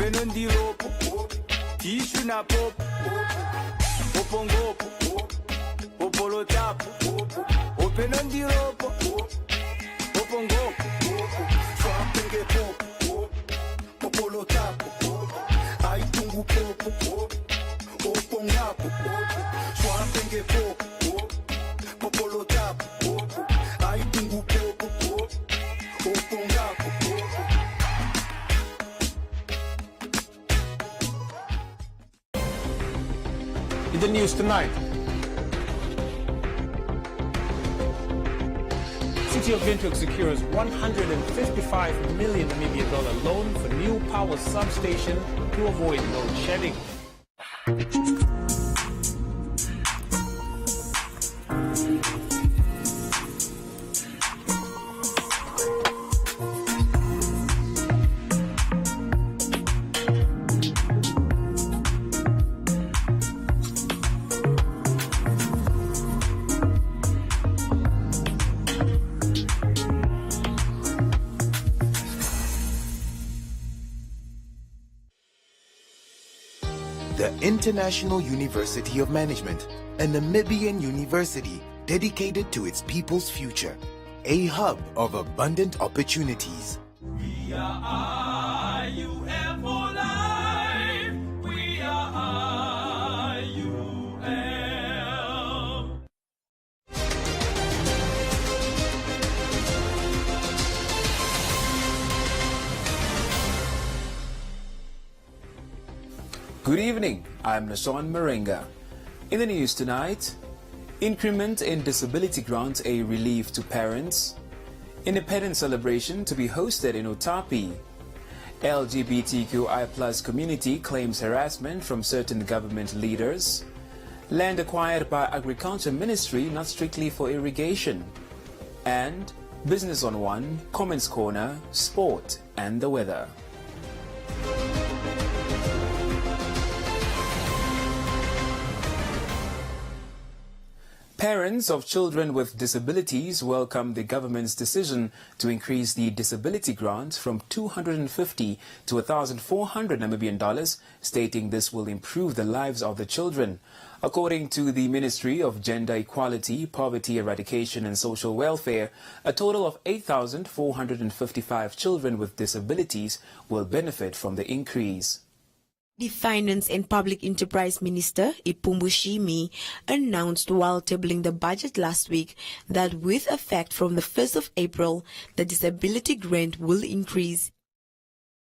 Open on the rope, tissue na pop, opongo, opolo tap, open on the rope, opongo, swapenge pop, opolo tap, ai tungu pop, opongapo, swapenge pop, opolo tap, ai tungu pop, opongapo. In the news tonight, City of Windhoek secures $155 million Namibian loan for new power substation to avoid load shedding. The International University of Management, a Namibian university dedicated to its people's future, a hub of abundant opportunities. We are IUM for life. We are IUM. Good evening, I'm Nashawn Marenga. In the news tonight, increment in disability grant a relief to parents, independence celebration to be hosted in Otapi, LGBTQI+ community claims harassment from certain government leaders, land acquired by Agriculture Ministry not strictly for irrigation, and Business on One, Comments Corner, Sport and the weather. Parents of children with disabilities welcome the government's decision to increase the disability grant from $250 to $1,400 Namibian, stating this will improve the lives of the children. According to the Ministry of Gender Equality, Poverty Eradication and Social Welfare, a total of 8,455 children with disabilities will benefit from the increase. The Finance and Public Enterprise Minister, Ipumbushimi, announced while tabling the budget last week that with effect from the 1st of April, the disability grant will increase.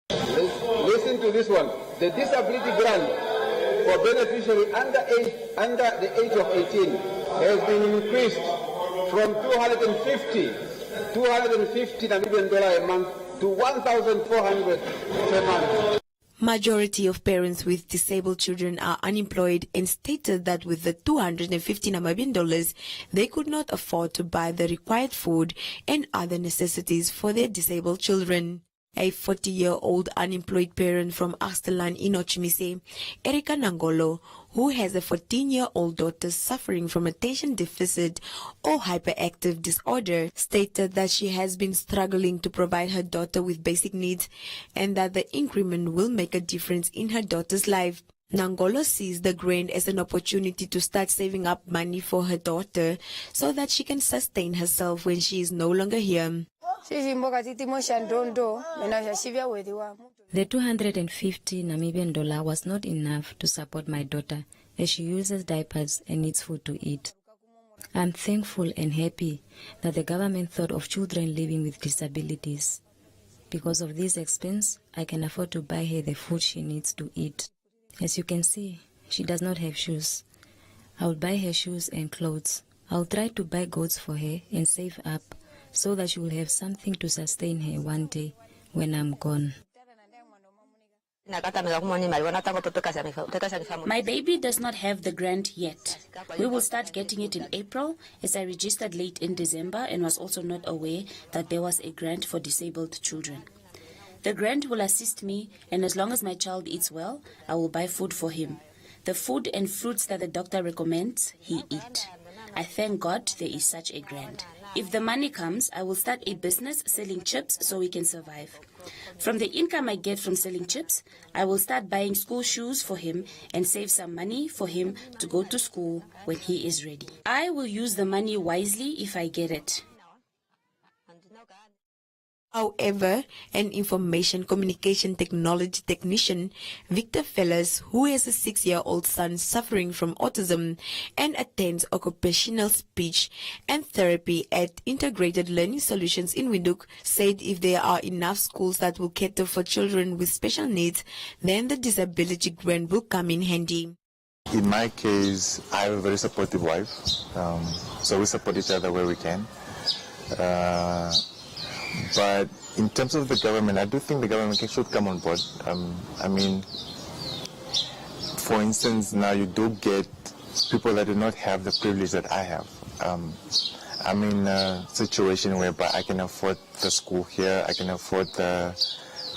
Listen to this one. The disability grant for beneficiaries under the age of 18 has been increased from $250 Namibian dollar a month to $1,400 per month. Majority of parents with disabled children are unemployed and stated that with the $250 Namibian, they could not afford to buy the required food and other necessities for their disabled children. A 40-year-old unemployed parent from Astelan in Ochimise, Erika Nangolo, who has a 14-year-old daughter suffering from attention deficit or hyperactive disorder, stated that she has been struggling to provide her daughter with basic needs and that the increment will make a difference in her daughter's life. Nangolo sees the grant as an opportunity to start saving up money for her daughter so that she can sustain herself when she is no longer here. The 250 Namibian dollar was not enough to support my daughter as she uses diapers and needs food to eat. I'm thankful and happy that the government thought of children living with disabilities. Because of this expense, I can afford to buy her the food she needs to eat. As you can see, she does not have shoes. I'll buy her shoes and clothes. I'll try to buy goats for her and save up so that she will have something to sustain her one day when I'm gone. My baby does not have the grant yet. We will start getting it in April, as I registered late in December and was also not aware that there was a grant for disabled children. The grant will assist me, and as long as my child eats well, I will buy food for him. The food and fruits that the doctor recommends, he eat. I thank God there is such a grant. If the money comes, I will start a business selling chips so we can survive. From the income I get from selling chips, I will start buying school shoes for him and save some money for him to go to school when he is ready. I will use the money wisely if I get it. However, an information communication technology technician, Victor Fellas, who has a 6-year-old son suffering from autism and attends occupational speech and therapy at Integrated Learning Solutions in Windhoek, said if there are enough schools that will cater for children with special needs, then the disability grant will come in handy. In my case, I have a very supportive wife, so we support each other where we can. But in terms of the government, I do think the government should come on board. I mean, for instance, now you do get people that do not have the privilege that I have. I'm in a situation whereby I can afford the school here, I can afford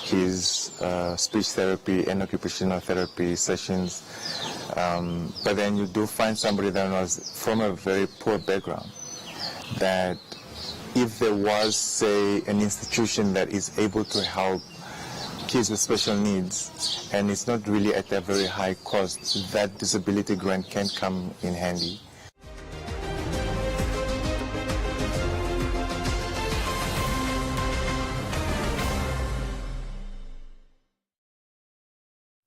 his speech therapy and occupational therapy sessions. But then you do find somebody that was from a very poor background, that if there was, say, an institution that is able to help kids with special needs, and it's not really at a very high cost, that disability grant can come in handy.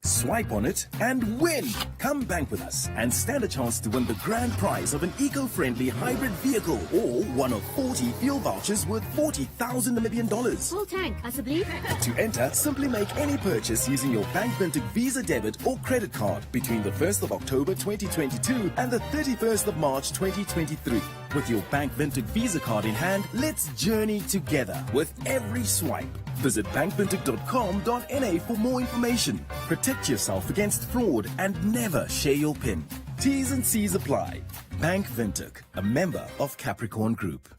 Swipe on it and win! Come bank with us and stand a chance to win the grand prize of an eco-friendly hybrid vehicle or one of 40 fuel vouchers worth $40,000 Namibian. Full tank, possibly. To enter, simply make any purchase using your Bank Vintage Visa debit or credit card between the 1st of October 2022 and the 31st of March 2023. With your Bank Vintage Visa card in hand, let's journey together with every swipe. Visit bankvintage.com.na for more information. Protect yourself against fraud and never share your PIN. T's and C's apply. Bank Vintage, a member of Capricorn Group.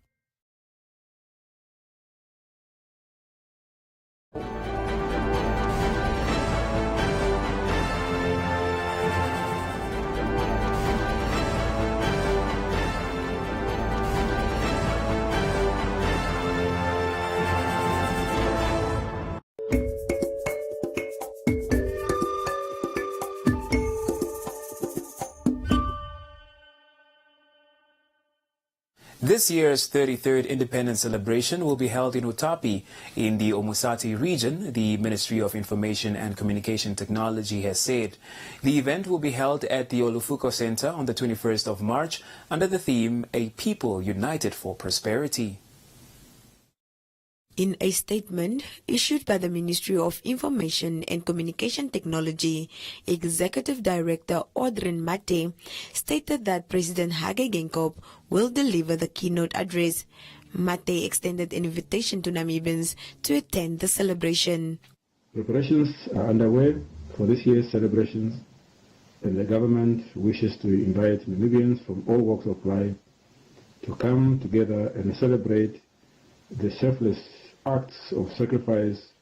This year's 33rd Independence Celebration will be held in Utapi in the Omusati region, the Ministry of Information and Communication Technology has said. The event will be held at the Olufuko Center on the 21st of March under the theme, A People United for Prosperity. In a statement issued by the Ministry of Information and Communication Technology, Executive Director Audrin Mate stated that President Hage Geingob will deliver the keynote address. Mate extended an invitation to Namibians to attend the celebration. Preparations are underway for this year's celebrations, and the government wishes to invite Namibians from all walks of life to come together and celebrate the selfless acts of sacrifice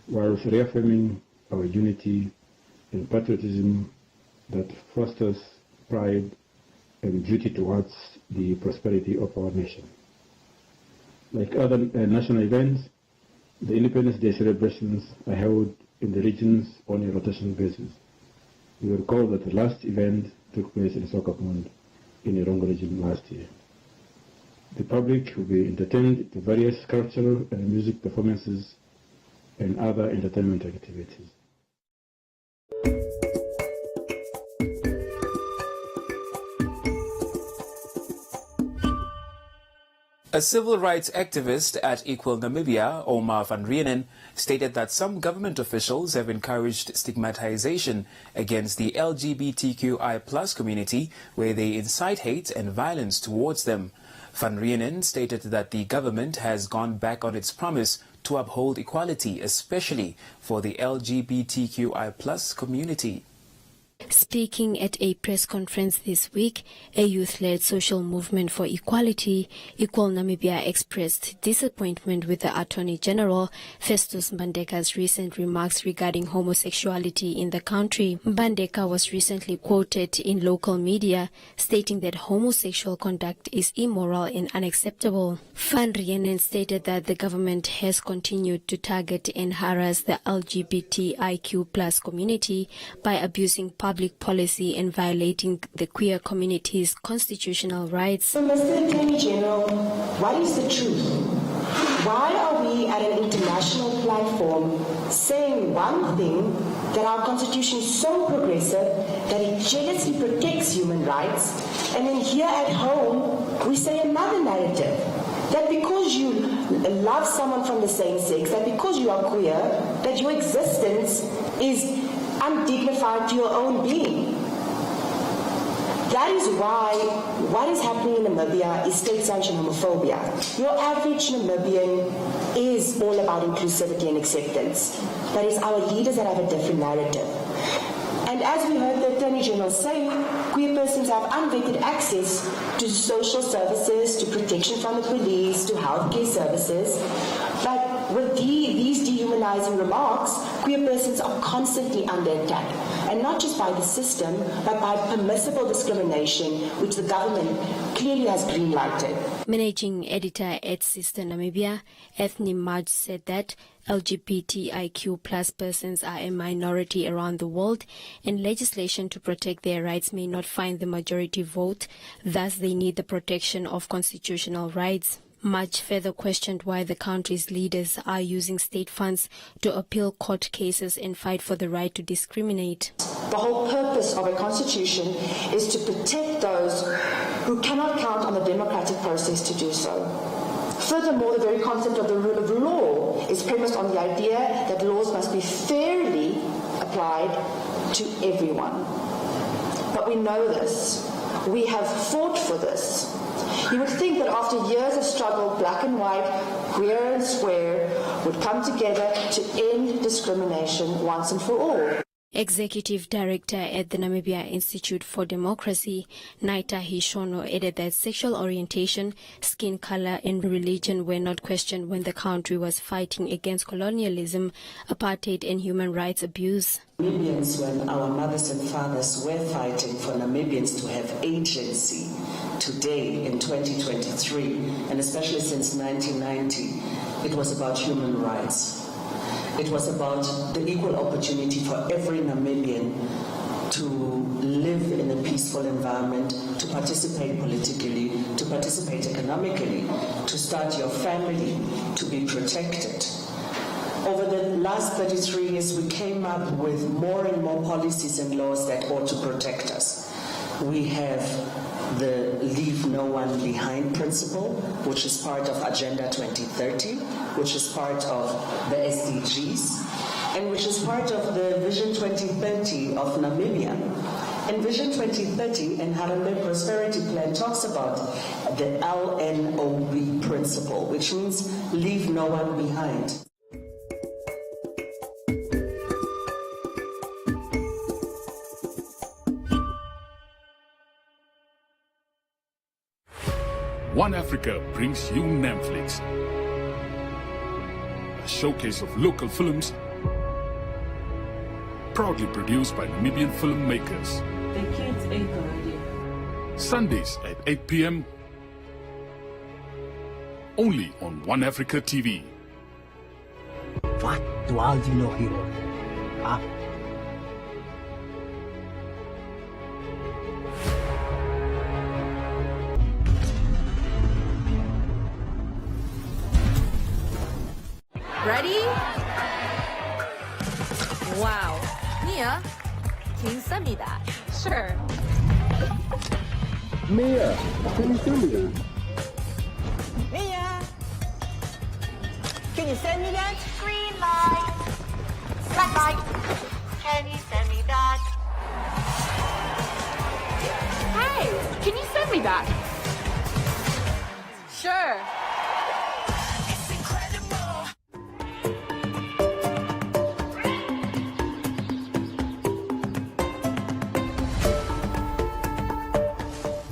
whilst reaffirming our unity and patriotism that fosters pride and duty towards the prosperity of our nation. Like other national events, the Independence Day celebrations are held in the regions on a rotational basis. You will recall that the last event took place in Swakopmund in the Rongo region last year. The public will be entertained to various cultural and music performances and other entertainment activities. A civil rights activist at Equal Namibia, Omar van Rienen, stated that some government officials have encouraged stigmatization against the LGBTQI+ community, where they incite hate and violence towards them. Van Rienen stated that the government has gone back on its promise to uphold equality, especially for the LGBTQI+ community. Speaking at a press conference this week, a youth-led social movement for equality, Equal Namibia, expressed disappointment with the Attorney General, Festus Mbandeka's recent remarks regarding homosexuality in the country. Mbandeka was recently quoted in local media stating that homosexual conduct is immoral and unacceptable. Van Rienen stated that the government has continued to target and harass the LGBTIQ+ community by abusing public policy and violating the queer community's constitutional rights. So, Mr. Attorney General, what is the truth? Why are we at an international platform saying one thing, that our constitution is so progressive that it jealously protects human rights, and then here at home we say another narrative? That because you love someone from the same sex, that because you are queer, that your existence is undignified to your own being. That is why what is happening in Namibia is state-sanctioned homophobia. Your average Namibian is all about inclusivity and acceptance, but it's our leaders that have a different narrative. And as we heard the Attorney General say, queer persons have unvetted access to social services, to protection from the police, to healthcare services. But with these dehumanizing remarks, queer persons are constantly under attack. And not just by the system, but by permissible discrimination, which the government clearly has green-lighted. Managing editor at Sister Namibia, Ethne Mudge, said that LGBTIQ+ persons are a minority around the world, and legislation to protect their rights may not find the majority vote. Thus, they need the protection of constitutional rights. Mudge further questioned why the country's leaders are using state funds to appeal court cases and fight for the right to discriminate. The whole purpose of a constitution is to protect those who cannot count on the democratic process to do so. Furthermore, the very concept of the rule of law is premised on the idea that laws must be fairly applied to everyone. But we know this. We have fought for this. You would think that after years of struggle, black and white, queer and square, would come together to end discrimination once and for all. Executive Director at the Namibia Institute for Democracy, Naita Hishono, added that sexual orientation, skin color and religion were not questioned when the country was fighting against colonialism, apartheid and human rights abuse. Namibians, when our mothers and fathers were fighting for Namibians to have agency today in 2023, and especially since 1990, it was about human rights. It was about the equal opportunity for every Namibian to live in a peaceful environment, to participate politically, to participate economically, to start your family, to be protected. Over the last 33 years, we came up with more and more policies and laws that ought to protect us. We have the Leave No One Behind principle, which is part of Agenda 2030, which is part of the SDGs, and which is part of the Vision 2030 of Namibia. And Vision 2030 and Harambee Prosperity Plan talks about the LNOB principle, which means leave no one behind. One Africa brings you Netflix, a showcase of local films proudly produced by Namibian filmmakers. The kids ate already. Sundays at 8 p.m. only on One Africa TV. What do all you know here? Huh? Ready? Wow. Mia, can you send me that? Sure. Mia, can you send me that? Mia, can you send me that? Green light. Red light. Can you send me that? Hey, can you send me that? Sure.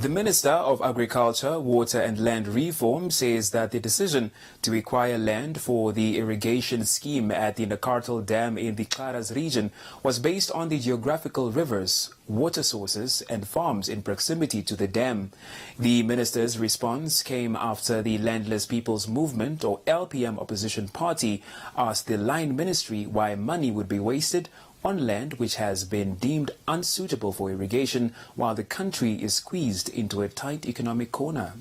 The Minister of Agriculture, Water and Land Reform says that the decision to acquire land for the irrigation scheme at the Nakartal Dam in the Klaras region was based on the geographical rivers, water sources and farms in proximity to the dam. The minister's response came after the Landless People's Movement, or LPM opposition party, asked the Line Ministry why money would be wasted on land which has been deemed unsuitable for irrigation while the country is squeezed into a tight economic corner.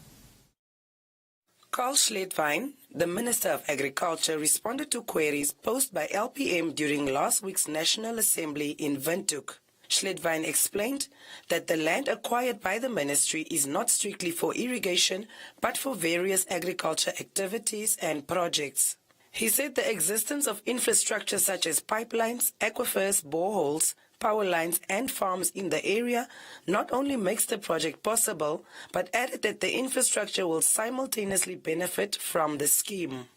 Carl Schledwein, the Minister of Agriculture, responded to queries posed by LPM during last week's National Assembly in Windhoek. Schledwein explained that the land acquired by the ministry is not strictly for irrigation but for various agriculture activities and projects. He said the existence of infrastructure such as pipelines, aquifers, boreholes, power lines and farms in the area not only makes the project possible, but added that the infrastructure will simultaneously benefit from the scheme.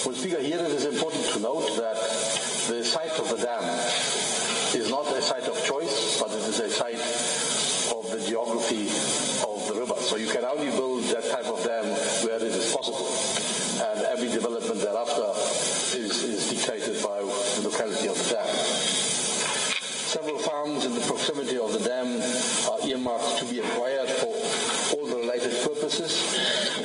Well, Speaker, here it is important to note that the site of the dam is not a site of choice, but it is a site of the geography of the river. So you can only build that type of dam where it is possible. And every development thereafter is dictated by the locality of the dam. Several farms in the proximity of the dam are earmarked to be acquired for all the related purposes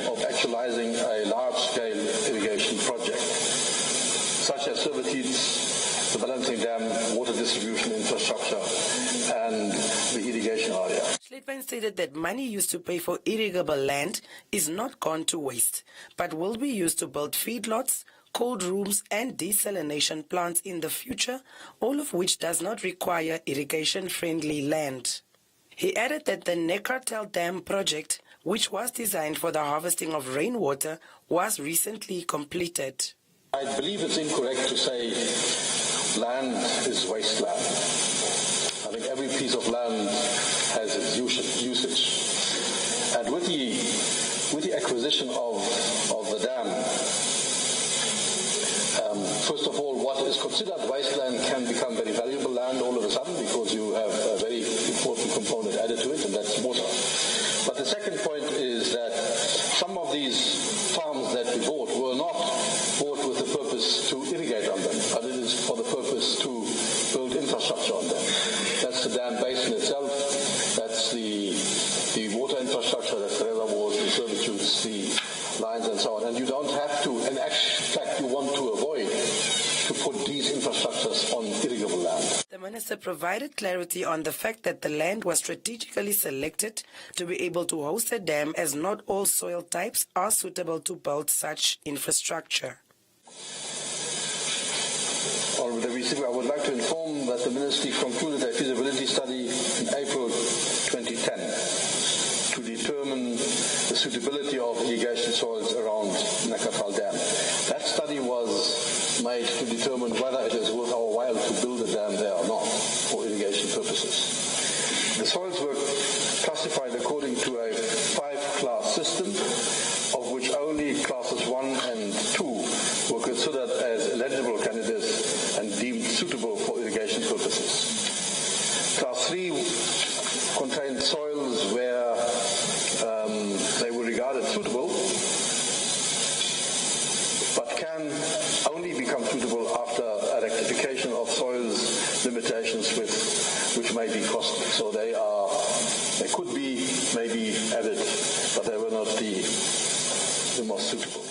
of actualizing a large-scale irrigation project, such as servitudes, the balancing dam, water distribution infrastructure, and the irrigation area. Schledwein stated that money used to pay for irrigable land is not gone to waste, but will be used to build feedlots, cold rooms and desalination plants in the future, all of which does not require irrigation-friendly land. He added that the Nakartal Dam project, which was designed for the harvesting of rainwater, was recently completed. I believe it's incorrect to say land is wasteland. I think every piece of land has its usage. And with the acquisition of the dam, first of all, what is considered wasteland can become very valuable land all of a sudden because you have a very important component added to it, and that's water. But the second point is that some of these farms that we bought were not bought with the purpose to irrigate on them, but it is for the purpose to build infrastructure on them. That's the dam basin itself, that's the water infrastructure, that's the reservoirs, the servitudes, the lines and so on. And you don't have to, in fact, you want to avoid to put these infrastructures on irrigable land. The minister provided clarity on the fact that the land was strategically selected to be able to host a dam, as not all soil types are suitable to build such infrastructure. I would like to inform that the Ministry concluded a feasibility study in April 2010 to determine the suitability of irrigation soils around Nakartal Dam. That study was made to determine whether it is worth our while to build a dam there or not for irrigation purposes. The soils were classified according to a 5-class system, of which only classes 1 and 2 were considered as eligible candidates and deemed suitable for irrigation purposes. Class 3 contained soils where they were regarded suitable, but can only become suitable after a rectification of soils limitations which may be costly. So they could be maybe added, but they were not the most suitable.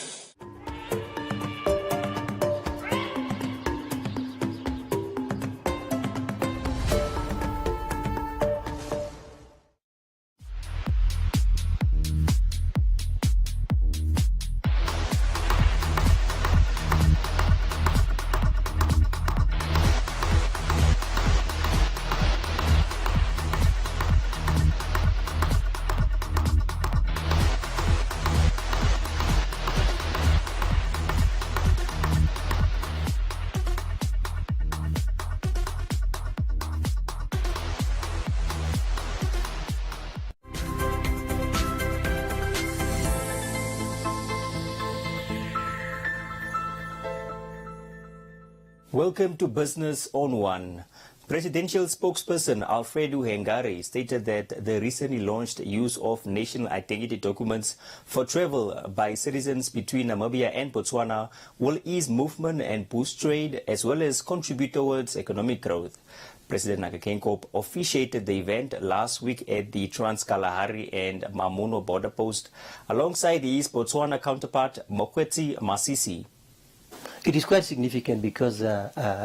Welcome to Business on One. Presidential spokesperson Alfredo Hengare stated that the recently launched use of national identity documents for travel by citizens between Namibia and Botswana will ease movement and boost trade as well as contribute towards economic growth. President Nakakenkop officiated the event last week at the Trans-Kalahari and Mamuno border post alongside his Botswana counterpart Mokwetsi Masisi. It is quite significant because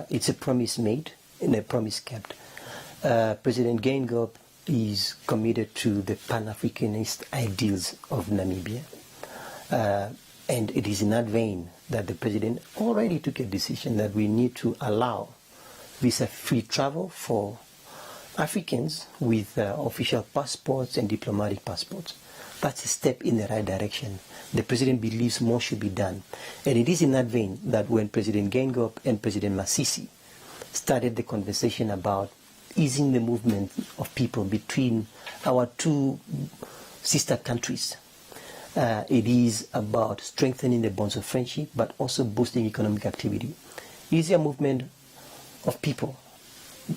it's a promise made and a promise kept. President Geingob is committed to the Pan-Africanist ideals of Namibia. And it is in that vein that the president already took a decision that we need to allow visa-free travel for Africans with official passports and diplomatic passports. That's a step in the right direction. The president believes more should be done. And it is in that vein that when President Geingob and President Masisi started the conversation about easing the movement of people between our two sister countries, it is about strengthening the bonds of friendship, but also boosting economic activity. Easier movement of people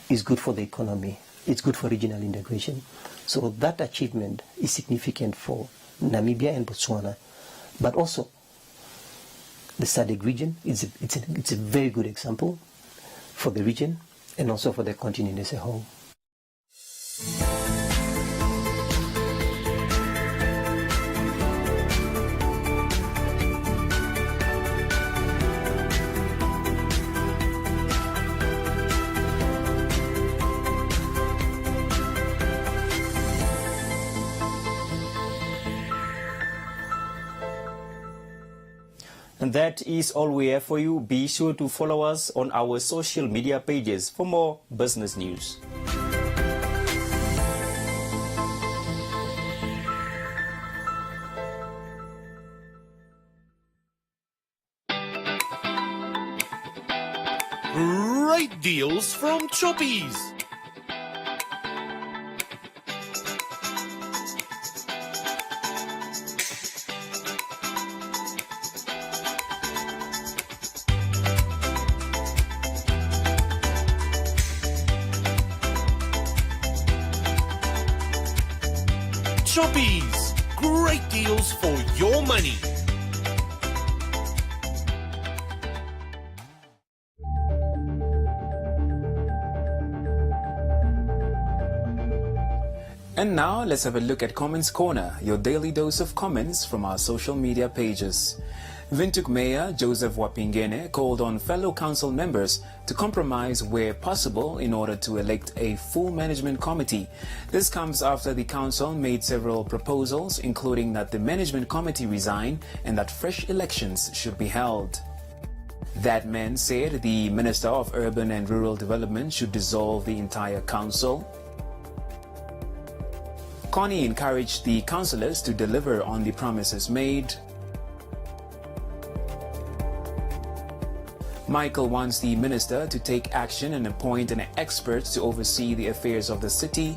is good for the economy. It's good for regional integration. So that achievement is significant for Namibia and Botswana, but also the SADC region. It's a very good example for the region and also for the continent as a whole. And that is all we have for you. Be sure to follow us on our social media pages for more business news. Great deals from Choppies. Choppies, great deals for your money. And now let's have a look at Comments Corner, your daily dose of comments from our social media pages. Windhoek Mayor Joseph Wapingene called on fellow council members to compromise where possible in order to elect a full management committee. This comes after the council made several proposals, including that the management committee resign and that fresh elections should be held. That man said the Minister of Urban and Rural Development should dissolve the entire council. Connie encouraged the councillors to deliver on the promises made. Michael wants the minister to take action and appoint an expert to oversee the affairs of the city.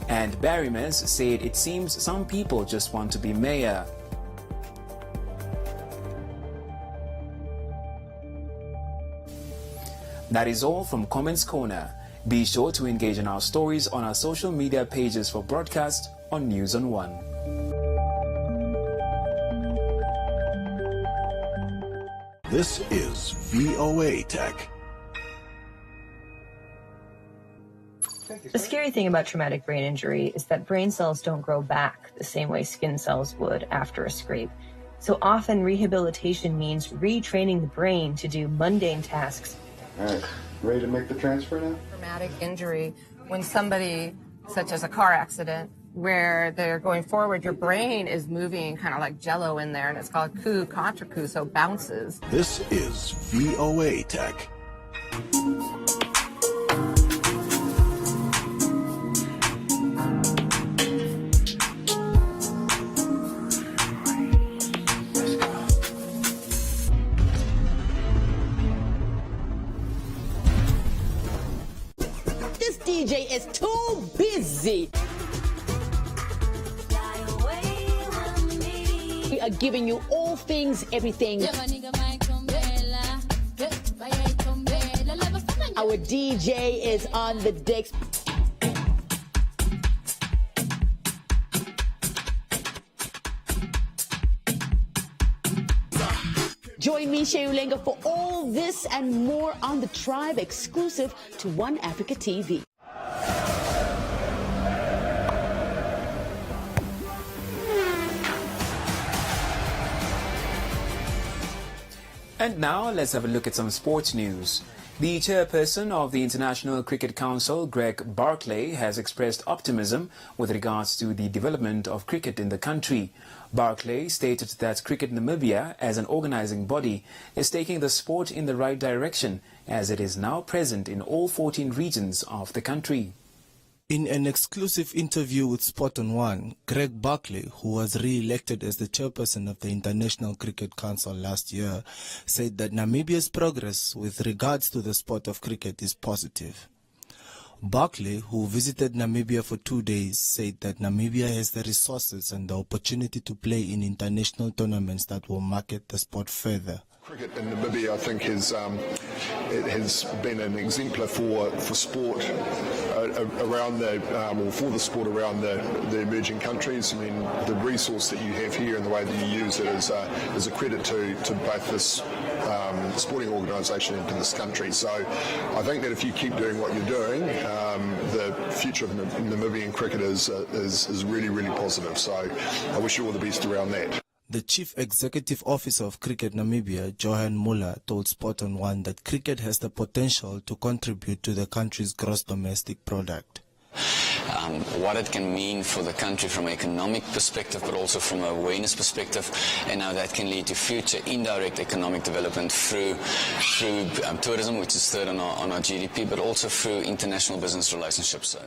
And Barrymans said it seems some people just want to be mayor. That is all from Comments Corner. Be sure to engage in our stories on our social media pages for broadcast on News on One. This is VOA Tech. The scary thing about traumatic brain injury is that brain cells don't grow back the same way skin cells would after a scrape. So often rehabilitation means retraining the brain to do mundane tasks. All right, ready to make the transfer now? Traumatic injury, when somebody, such as a car accident, where they're going forward, your brain is moving kind of like jello in there, and it's called coup contra coup, so it bounces. This is VOA Tech. This DJ is too busy. we are giving you all things, everything. Our DJ is on the decks. Join me, Shayulenga, for all this and more on The Tribe, exclusive to One Africa TV. And now let's have a look at some sports news. The chairperson of the International Cricket Council, Greg Barclay, has expressed optimism with regards to the development of cricket in the country. Barclay stated that Cricket Namibia, as an organizing body, is taking the sport in the right direction, as it is now present in all 14 regions of the country. In an exclusive interview with Sport on One, Greg Barclay, who was re-elected as the chairperson of the International Cricket Council last year, said that Namibia's progress with regards to the sport of cricket is positive. Barclay, who visited Namibia for 2 days, said that Namibia has the resources and the opportunity to play in international tournaments that will market the sport further. Cricket in Namibia, I think, has been an exemplar for sport around or for the sport around the emerging countries. I mean, the resource that you have here and the way that you use it is a credit to both this sporting organisation and to this country. So I think that if you keep doing what you're doing, the future of Namibian cricket is really, really positive. So I wish you all the best around that. The Chief Executive Officer of Cricket Namibia, Johan Muller, told Sport on One that cricket has the potential to contribute to the country's gross domestic product. What it can mean for the country from an economic perspective, but also from an awareness perspective, and how that can lead to future indirect economic development through tourism, which is third on our GDP, but also through international business relationships.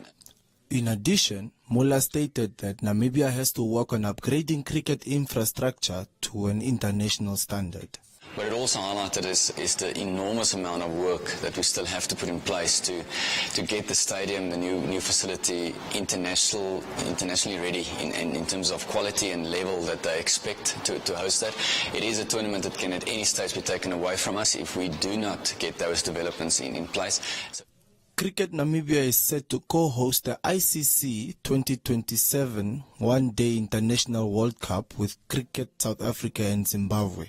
In addition, Muller stated that Namibia has to work on upgrading cricket infrastructure to an international standard. But it also highlighted is the enormous amount of work that we still have to put in place to get the stadium, the new facility, internationally ready in terms of quality and level that they expect to host that. It is a tournament that can at any stage be taken away from us if we do not get those developments in place. Cricket Namibia is set to co-host the ICC 2027 One-Day International World Cup with Cricket South Africa and Zimbabwe.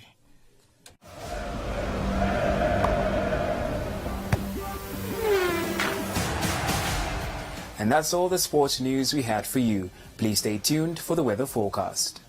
And that's all the sports news we had for you. Please stay tuned for the weather forecast.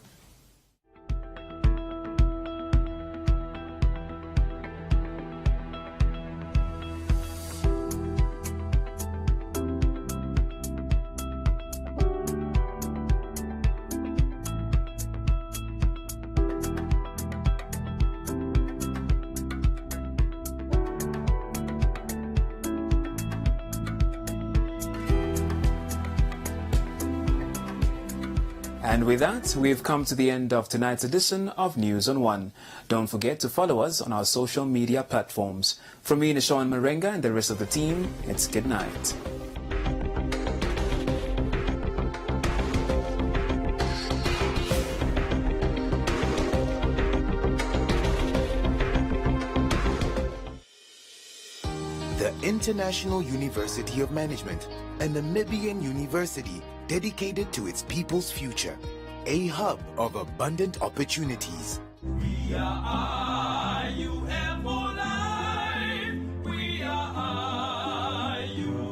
And with that, we've come to the end of tonight's edition of News on One. Don't forget to follow us on our social media platforms. From me, Nishan Marenga, and the rest of the team, it's good night. The International University of Management, a Namibian university dedicated to its people's future, a hub of abundant opportunities. We are IUM for life. We are IUM.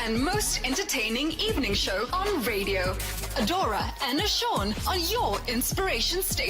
and most entertaining evening show on radio. Adora and Ashawn on your inspiration station.